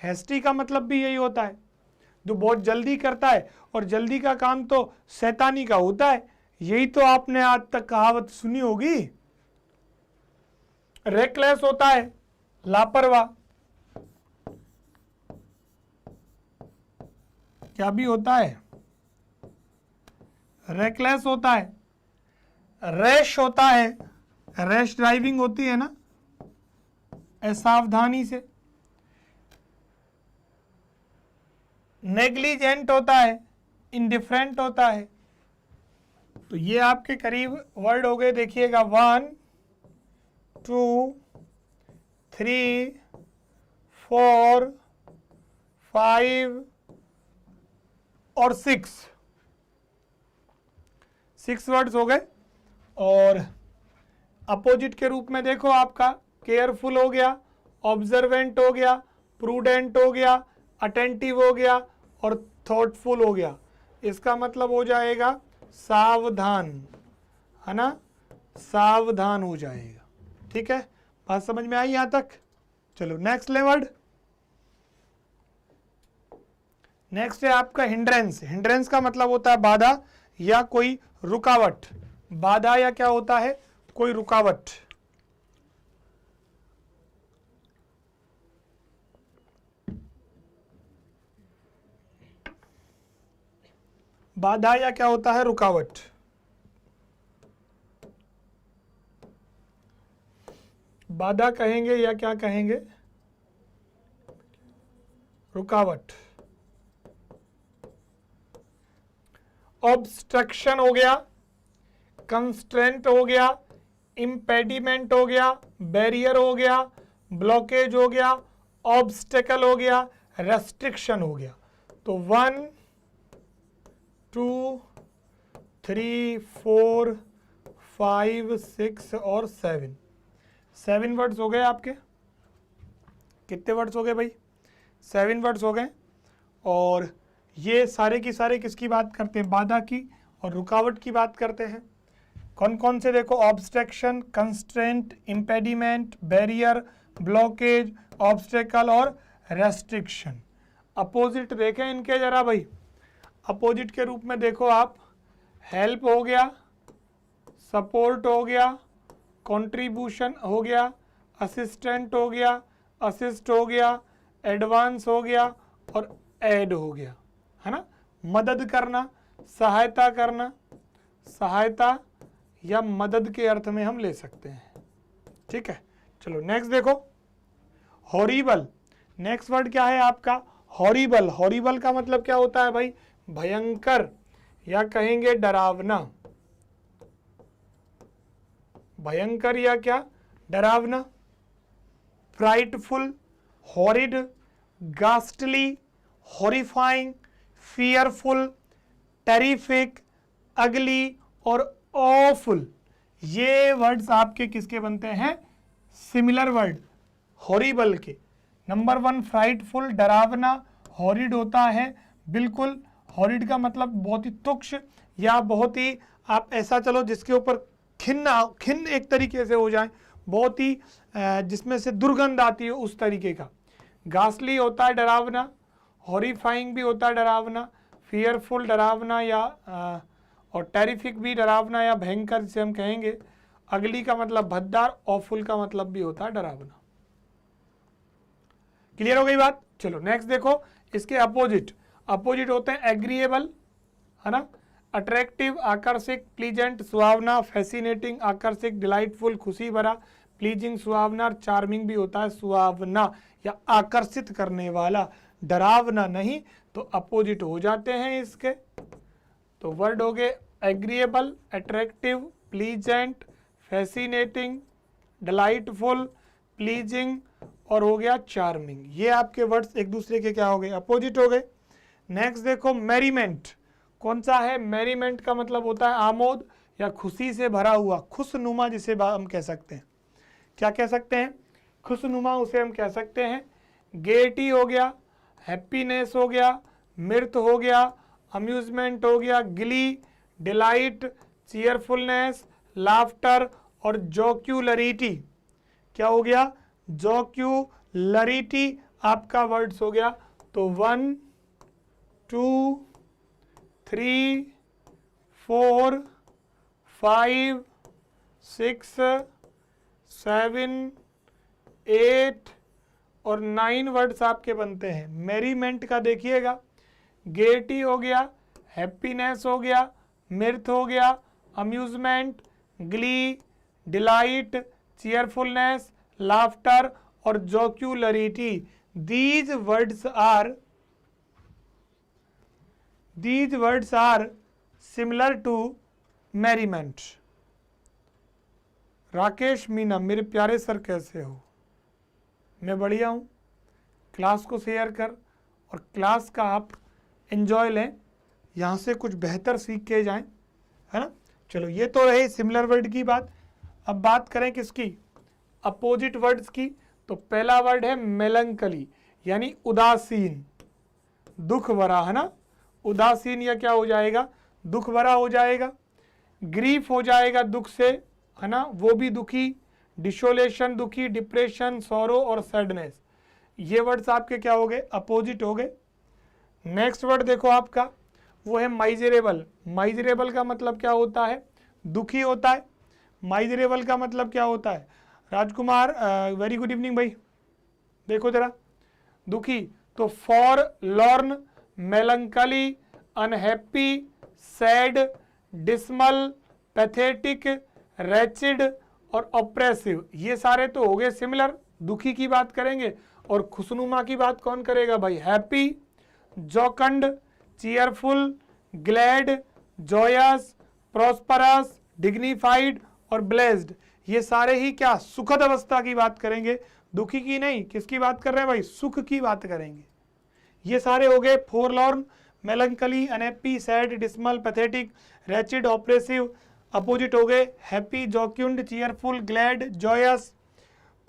हैस्टी का मतलब भी यही होता है, जो बहुत जल्दी करता है, और जल्दी का काम तो शैतानी का होता है। यही तो आपने आज तक कहावत सुनी होगी। रेकलेस होता है लापरवाह। क्या भी होता है? रेकलेस होता है। रैश होता है, रैश ड्राइविंग होती है ना, असावधानी से। नेग्लिजेंट होता है, इंडिफरेंट होता है। तो ये आपके करीब वर्ड हो गए। देखिएगा 1 2 3 4 5 और 6 वर्ड्स हो गए। और अपोजिट के रूप में देखो, आपका केयरफुल हो गया, ऑब्जर्वेंट हो गया, प्रूडेंट हो गया, अटेंटिव हो गया और थॉटफुल हो गया। इसका मतलब हो जाएगा सावधान, है ना, सावधान हो जाएगा। ठीक है, बात समझ में आई यहां तक? चलो नेक्स्ट ले वर्ड। नेक्स्ट है आपका हिंड्रेंस। हिंड्रेंस का मतलब होता है बाधा या कोई रुकावट। बाधा या क्या होता है? कोई रुकावट। बाधा या क्या होता है? रुकावट। बाधा कहेंगे या क्या कहेंगे? रुकावट। ऑब्स्ट्रक्शन हो गया, कंस्ट्रेंट हो गया, इम्पेडिमेंट हो गया, बैरियर हो गया, ब्लॉकेज हो गया, ऑब्स्टेकल हो गया, रेस्ट्रिक्शन हो गया। तो 1 2 3 4 5 6 और 7 वर्ड्स हो गए आपके। कितने वर्ड्स हो गए भाई? 7 वर्ड्स हो गए। और ये सारे की सारे किसकी बात करते हैं? बाधा की और रुकावट की बात करते हैं। कौन कौन से? देखो, obstruction, constraint, impediment, barrier, blockage, obstacle और रेस्ट्रिक्शन। अपोजिट देखें इनके जरा भाई। अपोजिट के रूप में देखो आप, हेल्प हो गया, सपोर्ट हो गया, कंट्रीब्यूशन हो गया, असिस्टेंट हो गया, असिस्ट हो गया, एडवांस हो गया और ऐड हो गया, है ना। मदद करना, सहायता करना, सहायता या मदद के अर्थ में हम ले सकते हैं। ठीक है, चलो नेक्स्ट देखो, हॉरिबल। नेक्स्ट वर्ड क्या है आपका? हॉरिबल। हॉरिबल का मतलब क्या होता है भाई? भयंकर या कहेंगे डरावना। भयंकर या क्या? डरावना। Frightful, horrid, ghastly, horrifying, fearful, terrific, ugly और ऑफुल। ये वर्ड्स आपके किसके बनते हैं? सिमिलर वर्ड हॉरिबल के। नंबर 1 फ्राइटफुल, डरावना। हॉरिड होता है बिल्कुल, हॉरिड का मतलब बहुत ही तुच्छ या बहुत ही, आप ऐसा चलो जिसके ऊपर खिन्न एक तरीके से हो जाए, बहुत ही जिसमें से दुर्गंध आती है उस तरीके का। गास्टली होता है डरावना, हॉरिफाइंग भी होता है डरावना, फियरफुल डरावना या और टेरिफिक भी डरावना या भयंकर जिसे हम कहेंगे। अगली का मतलब भद्दार, ऑफुल का मतलब भी होता है डरावना। क्लियर हो गई बात? चलो नेक्स्ट देखो, इसके अपोजिट। अपोजिट होते हैं एग्रीएबल, है ना, अट्रैक्टिव, आकर्षक, प्लीजेंट, सुहावना, फैसिनेटिंग, आकर्षक, डिलाइटफुल, खुशी भरा, प्लीजिंग, सुहावना, चार्मिंग भी होता है सुहावना या आकर्षित करने वाला, डरावना नहीं। तो अपोजिट हो जाते हैं इसके। तो वर्ड हो गए agreeable, attractive, pleasant, fascinating, delightful, pleasing और हो गया चार्मिंग। ये आपके वर्ड्स एक दूसरे के क्या हो गए, अपोजिट हो गए। नेक्स्ट देखो मैरीमेंट, कौन सा है? मैरीमेंट का मतलब होता है आमोद या खुशी से भरा हुआ, खुशनुमा, जिसे हम कह सकते हैं। क्या कह सकते हैं? खुशनुमा, उसे हम कह सकते हैं। गेटी हो गया, हैप्पीनेस हो गया, मिर्थ हो गया, अम्यूजमेंट हो गया, गिली, डिलाइट, चीयरफुलनेस, लाफ्टर और जोक्यूलरिटी। क्या हो गया? जोक्यूलरिटी आपका वर्ड्स हो गया। तो 1 2 3 4 5 6 7 8 और 9 वर्ड्स आपके बनते हैं। मेरीमेंट का देखिएगा, गेटी हो गया, हैप्पीनेस हो गया, मिर्थ हो गया, amusement, Glee, delight, cheerfulness, laughter और जोक्यूलरिटी। these words are similar to merriment। Rakesh Meena, मेरे प्यारे सर कैसे हो? मैं बढ़िया हूँ। क्लास को शेयर कर और क्लास का आप एंजॉय लें, यहाँ से कुछ बेहतर सीख के जाएं, है ना। चलो ये तो रहे सिमिलर वर्ड की बात। अब बात करें किसकी? अपोजिट वर्ड्स की। तो पहला वर्ड है मेलंकली, यानी उदासीन, दुख भरा, है ना। उदासीन या क्या हो जाएगा? दुख भरा हो जाएगा। ग्रीफ हो जाएगा दुख से, है ना, वो भी दुखी। डिसोलेशन दुखी, डिप्रेशन, सौरो और सैडनेस, ये वर्ड्स आपके क्या हो गए? अपोजिट हो गए। नेक्स्ट वर्ड देखो आपका, वो है माइजरेबल। माइजरेबल का मतलब क्या होता है? दुखी होता है। माइजरेबल का मतलब क्या होता है? राजकुमार वेरी गुड इवनिंग भाई, देखो जरा, दुखी। तो for Laurn, melancholy, unhappy, sad, dismal, pathetic, ratchet और ऑप्रेसिव, ये सारे तो हो गए सिमिलर। दुखी की बात करेंगे और खुशनुमा की बात कौन करेगा भाई? Happy, jocund, cheerful, glad, joyous, prosperous, dignified और ब्लेस्ड, ये सारे ही क्या? सुखद अवस्था की बात करेंगे, दुखी की नहीं। किसकी बात कर रहे हैं भाई? सुख की बात करेंगे। ये सारे हो गए forlorn, melancholy, unhappy, sad, dismal, pathetic, wretched, oppressive. Opposite हो गए happy, jocund, cheerful, glad, joyous,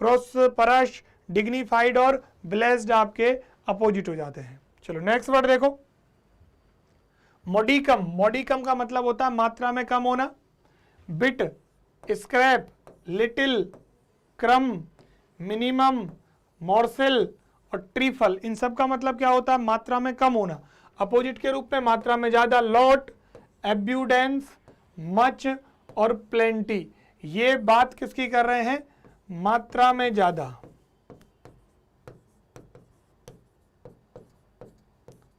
prosperous, dignified और ब्लेस्ड आपके अपोजिट हो जाते हैं। चलो नेक्स्ट वर्ड देखो, मोडिकम। मोडिकम का मतलब होता है मात्रा में कम होना। Bit, scrap, little, crumb, minimum, morsel और ट्रीफल, इन सब का मतलब क्या होता है? मात्रा में कम होना। अपोजिट के रूप में मात्रा में ज्यादा, लॉट, एब्यूडेंस, मच और प्लेंटी। ये बात किसकी कर रहे हैं? मात्रा में ज्यादा।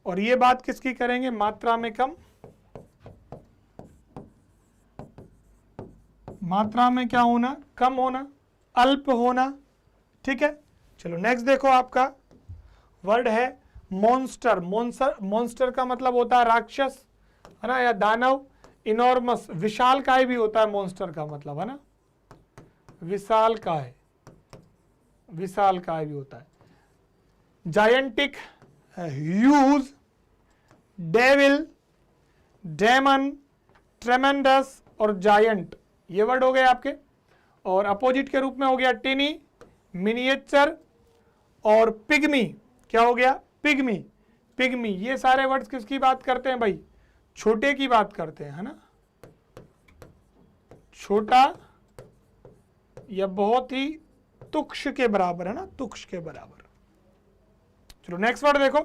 और ये बात किसकी करेंगे? मात्रा में कम। मात्रा में क्या होना? कम होना, अल्प होना। ठीक है, चलो नेक्स्ट देखो, आपका वर्ड है मॉन्स्टर। मॉन्स्टर का मतलब होता है राक्षस, है ना, या दानव। इनॉर्मस, विशालकाय भी होता है मॉन्स्टर का मतलब, है ना, विशालकाय, विशालकाय भी होता है। जायंटिक, ह्यूज, डेविल, डेमन, ट्रेमेंडस और जायंट, ये वर्ड हो गए आपके। और अपोजिट के रूप में हो गया टिनी, मिनिएचर और पिग्मी। क्या हो गया? पिग्मी। पिग्मी, ये सारे वर्ड्स किसकी बात करते हैं भाई? छोटे की बात करते हैं, है ना, छोटा या बहुत ही तुक्ष के बराबर, है ना, तुक्ष के बराबर। चलो नेक्स्ट वर्ड देखो,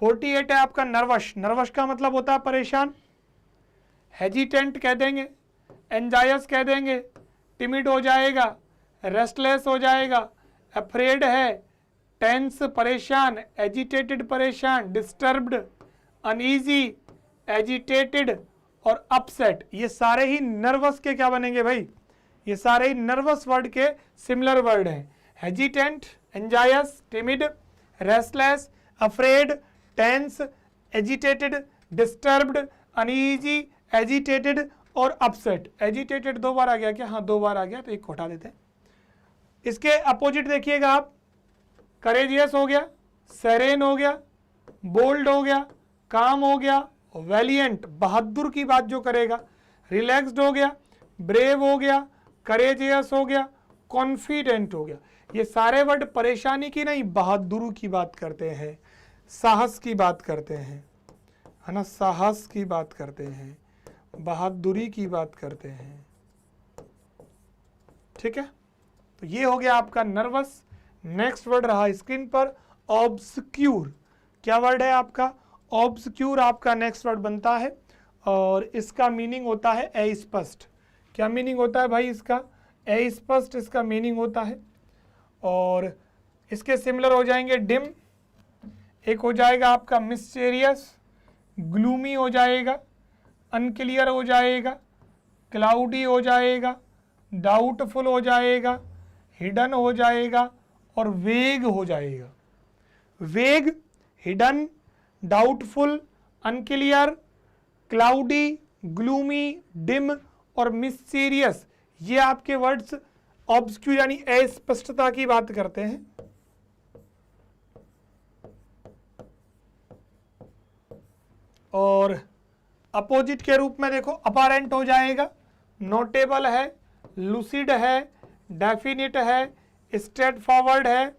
48 है आपका नर्वस। नर्वस का मतलब होता है परेशान। हेजिटेंट कह देंगे, एंजायस कह देंगे, टिमिड हो जाएगा, रेस्टलेस हो जाएगा, अफ्रेड है, टेंस परेशान, एजिटेटेड परेशान, डिस्टर्ब्ड, अनईजी, एजिटेटेड और अपसेट, ये सारे ही नर्वस के क्या बनेंगे भाई? ये सारे ही नर्वस वर्ड के सिमिलर वर्ड हैं। Hesitant, anxious, timid, restless, afraid, tense, agitated, disturbed, uneasy, agitated और अपसेट। एजिटेटेड 2 बार आ गया क्या? हाँ 2 बार आ गया, तो एक को हटा देते हैं। इसके अपोजिट देखिएगा आप, करेजियस हो गया, सेरेन हो गया, बोल्ड हो गया, काम हो गया, वैलियंट बहादुर की बात जो करेगा, रिलैक्स्ड हो गया, ब्रेव हो गया, करेजियस हो गया, कॉन्फिडेंट हो गया। ये सारे वर्ड परेशानी की नहीं, बहादुरी की बात करते हैं, साहस की बात करते हैं, है ना, साहस की बात करते हैं, बहादुरी की बात करते हैं। ठीक है, तो ये हो गया आपका नर्वस। नेक्स्ट वर्ड रहा स्क्रीन पर ऑब्सक्यूर। क्या वर्ड है आपका? ऑब्सक्यूर आपका नेक्स्ट वर्ड बनता है और इसका मीनिंग होता है अस्पष्ट। क्या मीनिंग होता है भाई इसका? अस्पष्ट इसका मीनिंग होता है। और इसके सिमिलर हो जाएंगे डिम, एक हो जाएगा आपका मिस्टीरियस, ग्लूमी हो जाएगा, अनक्लियर हो जाएगा, क्लाउडी हो जाएगा, डाउटफुल हो जाएगा, हिडन हो जाएगा और वेग हो जाएगा। वेग, hidden, doubtful, unclear, cloudy, gloomy, dim और मिस्टीरियस, ये आपके वर्ड्स ऑब्स्क्यूर यानी अस्पष्टता की बात करते हैं। और अपोजिट के रूप में देखो अपैरेंट हो जाएगा, नोटेबल है, लूसिड है, डेफिनिट है, स्ट्रेट फॉरवर्ड है,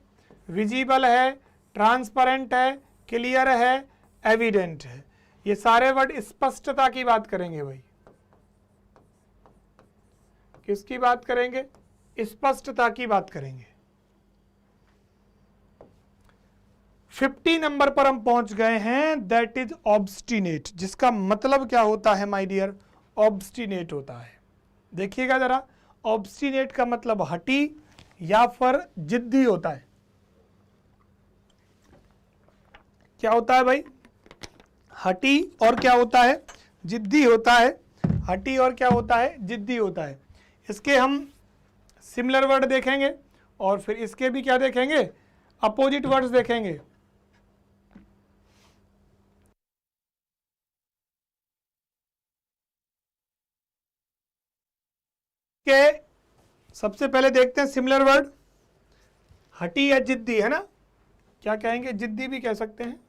विजिबल है, ट्रांसपेरेंट है, क्लियर है, एविडेंट है। ये सारे वर्ड स्पष्टता की बात करेंगे भाई। किसकी बात करेंगे? स्पष्टता की बात करेंगे। 50 नंबर पर हम पहुंच गए हैं, दैट इज ऑब्स्टिनेट, जिसका मतलब क्या होता है माय डियर? ऑब्स्टिनेट होता है। देखिएगा जरा, ऑब्स्टिनेट का मतलब हठी या फिर जिद्दी होता है। क्या होता है भाई? हठी और क्या होता है? जिद्दी होता है। हठी और क्या होता है? जिद्दी होता है। इसके हम सिमिलर वर्ड देखेंगे और फिर इसके भी क्या देखेंगे? अपोजिट वर्ड्स देखेंगे। के सबसे पहले देखते हैं सिमिलर वर्ड, हठी या जिद्दी, है ना? क्या कहेंगे? जिद्दी भी कह सकते हैं,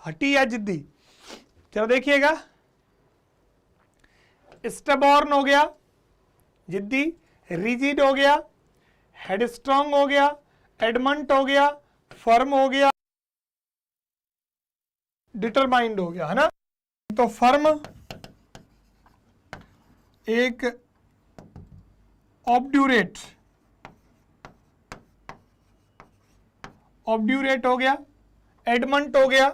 हठी या जिद्दी। चलो देखिएगा, स्टेबॉर्न हो गया जिद्दी, रिजिड हो गया, हेडस्ट्रॉन्ग हो गया, एडमंट हो गया, फर्म हो गया, डिटरमाइंड हो गया, है ना? तो फर्म एक ऑब्ड्यूरेट, ऑब्ड्यूरेट हो गया, एडमंट हो गया,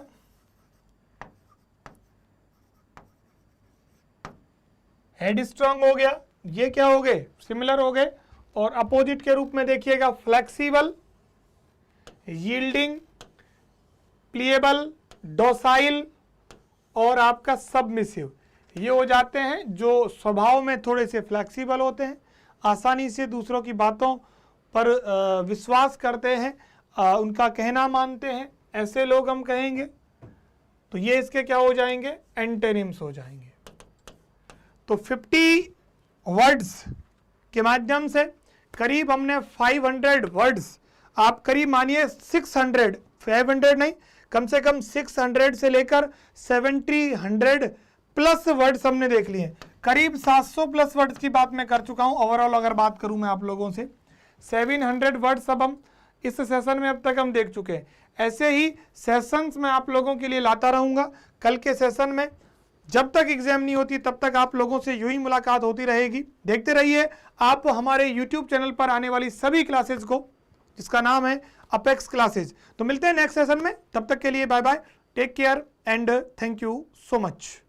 हेडस्ट्रॉन्ग हो गया। ये क्या हो गए? सिमिलर हो गए। और अपोजिट के रूप में देखिएगा, फ्लेक्सिबल, यील्डिंग, प्लीएबल, डोसाइल और आपका सबमिसिव। ये हो जाते हैं जो स्वभाव में थोड़े से फ्लेक्सिबल होते हैं, आसानी से दूसरों की बातों पर विश्वास करते हैं, उनका कहना मानते हैं, ऐसे लोग हम कहेंगे। तो ये इसके क्या हो जाएंगे? एंटेनिम्स हो जाएंगे। तो 50 वर्ड्स के माध्यम से करीब हमने 500 वर्ड्स, आप करीब मानिए 600, 500 नहीं, कम से कम 600 से लेकर 700 प्लस वर्ड्स हमने देख लिए। करीब 700 प्लस वर्ड्स की बात मैं कर चुका हूं ओवरऑल। अगर बात करूं मैं आप लोगों से, 700 वर्ड्स अब हम इस सेशन में अब तक हम देख चुके हैं। ऐसे ही सेशंस मैं आप लोगों के लिए लाता रहूंगा। कल के सेशन में जब तक एग्जाम नहीं होती तब तक आप लोगों से यूं ही मुलाकात होती रहेगी। देखते रहिए आप हमारे YouTube चैनल पर आने वाली सभी क्लासेस को, जिसका नाम है अपेक्स क्लासेस। तो मिलते हैं नेक्स्ट सेशन में, तब तक के लिए bye bye, take care and thank you so much.